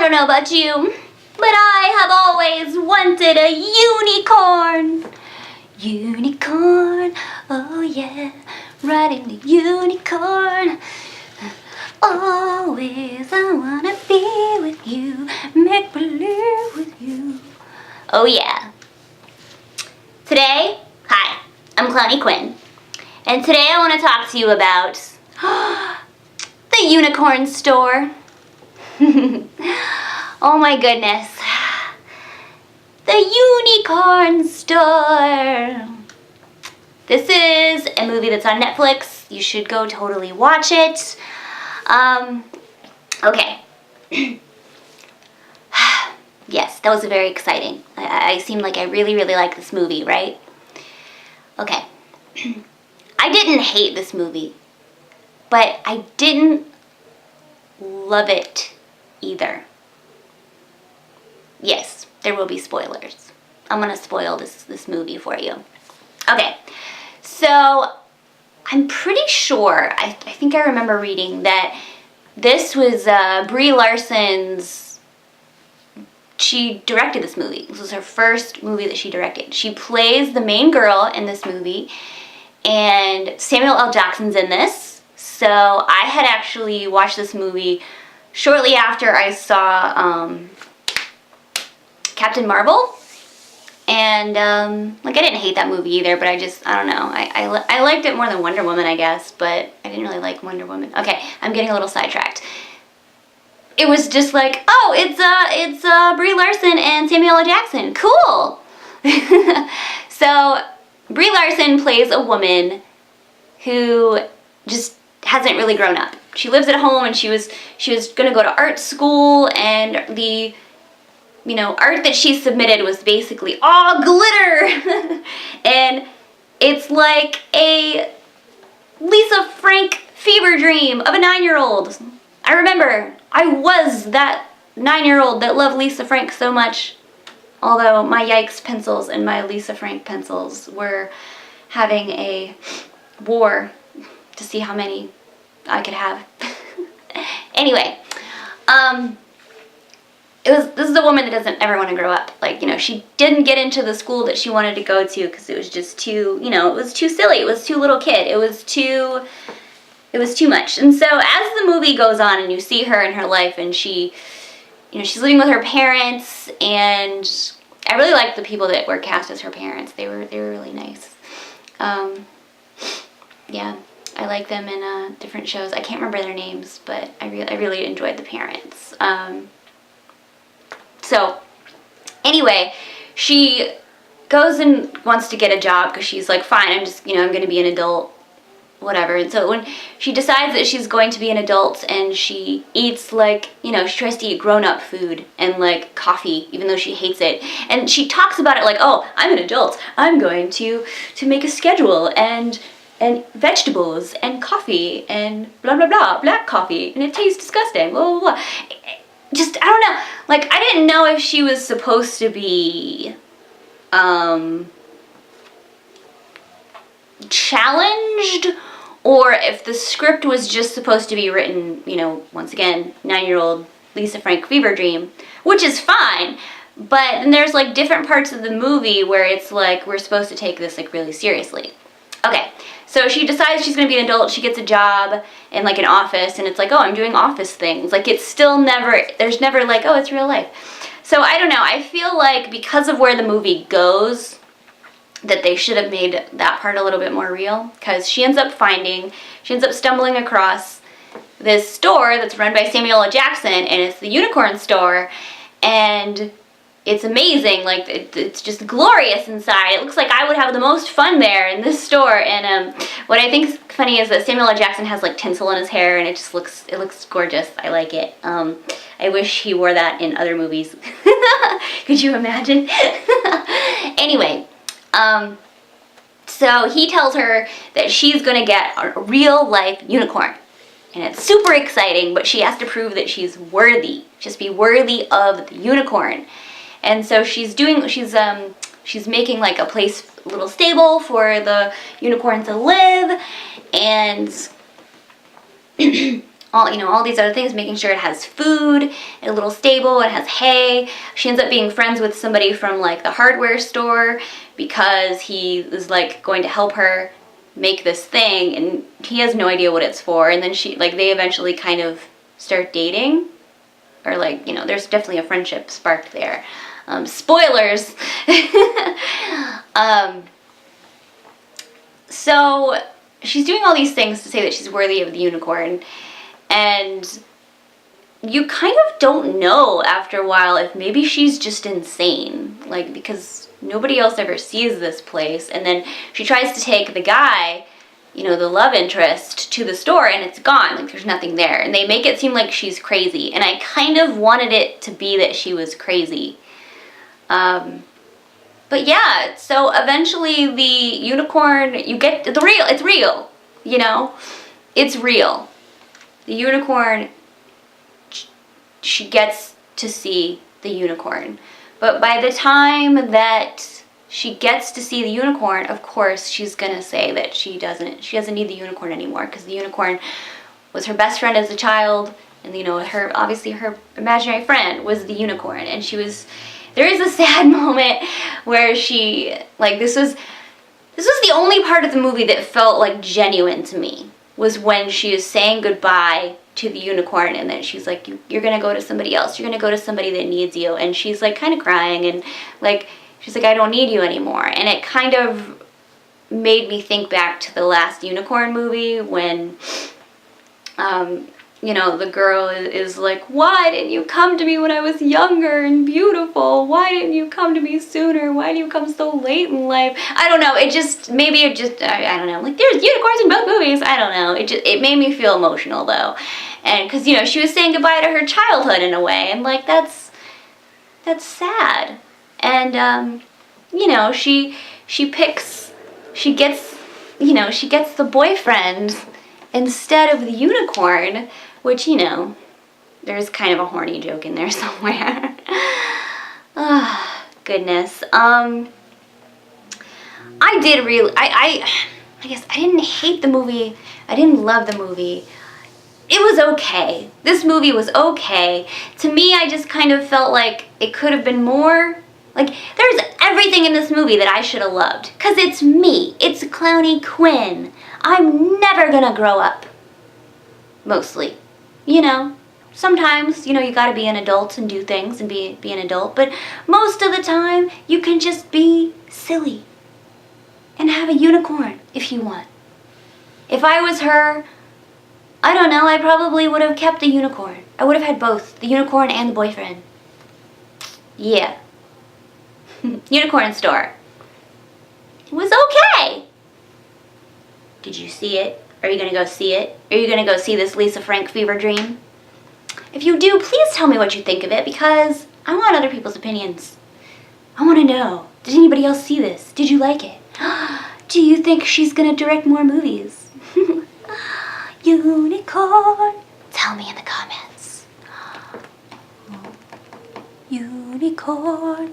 don't know about you, but I have always wanted a unicorn. Unicorn, oh yeah, riding the unicorn. Always I wanna be with you, make believe with you. Oh yeah. Today, hi, I'm Clowny Quin, and today I want to talk to you about the unicorn store. Oh my goodness. The unicorn store. This is a movie that's on Netflix. You should go totally watch it. Okay. Yes, that was very exciting. I seem like I really, really like this movie, right? Okay. I didn't hate this movie, but I didn't love it either. Yes, there will be spoilers. I'm gonna spoil this movie for you. Okay, so I'm pretty sure, I think I remember reading that this was Brie Larson's, she directed this movie. This was her first movie that she directed. She plays the main girl in this movie, and Samuel L. Jackson's in this. So I had actually watched this movie shortly after I saw Captain Marvel. And like, I didn't hate that movie either, but I don't know. I liked it more than Wonder Woman, I guess, but I didn't really like Wonder Woman. Okay, I'm getting a little sidetracked. It was just like, oh, it's Brie Larson and Samuel L. Jackson. Cool. So Brie Larson plays a woman who just hasn't really grown up. She lives at home, and she was gonna go to art school, and the art that she submitted was basically all glitter. And it's like a Lisa Frank fever dream of a 9-year-old. I remember I was that 9-year-old that loved Lisa Frank so much. Although my Yikes pencils and my Lisa Frank pencils were having a war to see how many I could have. Anyway, this is a woman that doesn't ever want to grow up. Like, she didn't get into the school that she wanted to go to because it was just too, it was too silly. It was too little kid. It was too much. And so as the movie goes on and you see her in her life, and she's living with her parents, and I really liked the people that were cast as her parents. They were really nice. Yeah, I like them in different shows. I can't remember their names, but I really enjoyed the parents. So, anyway, she goes and wants to get a job because she's like, fine, I'm just, I'm going to be an adult, whatever. And so when she decides that she's going to be an adult, and she eats like, she tries to eat grown-up food and like coffee, even though she hates it. And she talks about it like, oh, I'm an adult. I'm going to make a schedule and vegetables and coffee and blah, blah, blah, black coffee. And it tastes disgusting, blah, blah, blah. Just, I don't know, like, I didn't know if she was supposed to be, challenged, or if the script was just supposed to be written, once again, 9-year-old Lisa Frank fever dream, which is fine, but then there's, like, different parts of the movie where it's like, we're supposed to take this, like, really seriously. Okay, so she decides she's going to be an adult. She gets a job in, like, an office, and it's like, oh, I'm doing office things. Like, it's still never, there's never, like, oh, it's real life. So, I don't know. I feel like because of where the movie goes, that they should have made that part a little bit more real. Because she ends up stumbling across this store that's run by Samuel L. Jackson, and it's the unicorn store, and it's amazing. Like, it's just glorious inside. It looks like I would have the most fun there in this store. And what I think is funny is that Samuel L. Jackson has like tinsel in his hair, and it looks gorgeous. I like it. I wish he wore that in other movies. Could you imagine? Anyway, so he tells her that she's gonna get a real life unicorn. And it's super exciting, but she has to prove that she's worthy. Just be worthy of the unicorn. And so she's making like a little stable for the unicorn to live, and all these other things, making sure it has food, a little stable, it has hay. She ends up being friends with somebody from like the hardware store because he is like going to help her make this thing, and he has no idea what it's for. And then they eventually kind of start dating, or like, there's definitely a friendship sparked there. Spoilers. So she's doing all these things to say that she's worthy of the unicorn, and you kind of don't know after a while if maybe she's just insane, like, because nobody else ever sees this place. And then she tries to take the guy, the love interest, to the store, and it's gone. Like, there's nothing there. And they make it seem like she's crazy. And I kind of wanted it to be that she was crazy. But yeah, so eventually the unicorn, it's real, It's real. The unicorn, she gets to see the unicorn. But by the time that she gets to see the unicorn, of course, she's gonna say that she doesn't need the unicorn anymore, because the unicorn was her best friend as a child, and her imaginary friend was the unicorn. And there is a sad moment where this was the only part of the movie that felt like genuine to me, was when she is saying goodbye to the unicorn, and then she's like, you're gonna go to somebody else, you're gonna go to somebody that needs you, and she's like kind of crying, and like, she's like, I don't need you anymore. And it kind of made me think back to the last unicorn movie, when the girl is like, why didn't you come to me when I was younger and beautiful? Why didn't you come to me sooner? Why do you come so late in life? I don't know. I don't know. Like, there's unicorns in both movies. I don't know. It made me feel emotional, though. And because, she was saying goodbye to her childhood in a way. And, like, that's sad. And, she gets the boyfriend instead of the unicorn, which, there's kind of a horny joke in there somewhere. Oh, goodness. I guess I didn't hate the movie. I didn't love the movie. It was okay. This movie was okay. To me, I just kind of felt like it could have been more. Like, there's everything in this movie that I should have loved. Because it's me. It's Clowny Quin. I'm never gonna grow up. Mostly. Sometimes, you gotta be an adult and do things and be an adult. But most of the time, you can just be silly. And have a unicorn if you want. If I was her, I don't know, I probably would have kept the unicorn. I would have had both, the unicorn and the boyfriend. Yeah. Unicorn store. It was okay. Did you see it? Are you going to go see it? Are you going to go see this Lisa Frank fever dream? If you do, please tell me what you think of it, because I want other people's opinions. I want to know. Did anybody else see this? Did you like it? Do you think she's going to direct more movies? Unicorn. Tell me in the comments. Unicorn.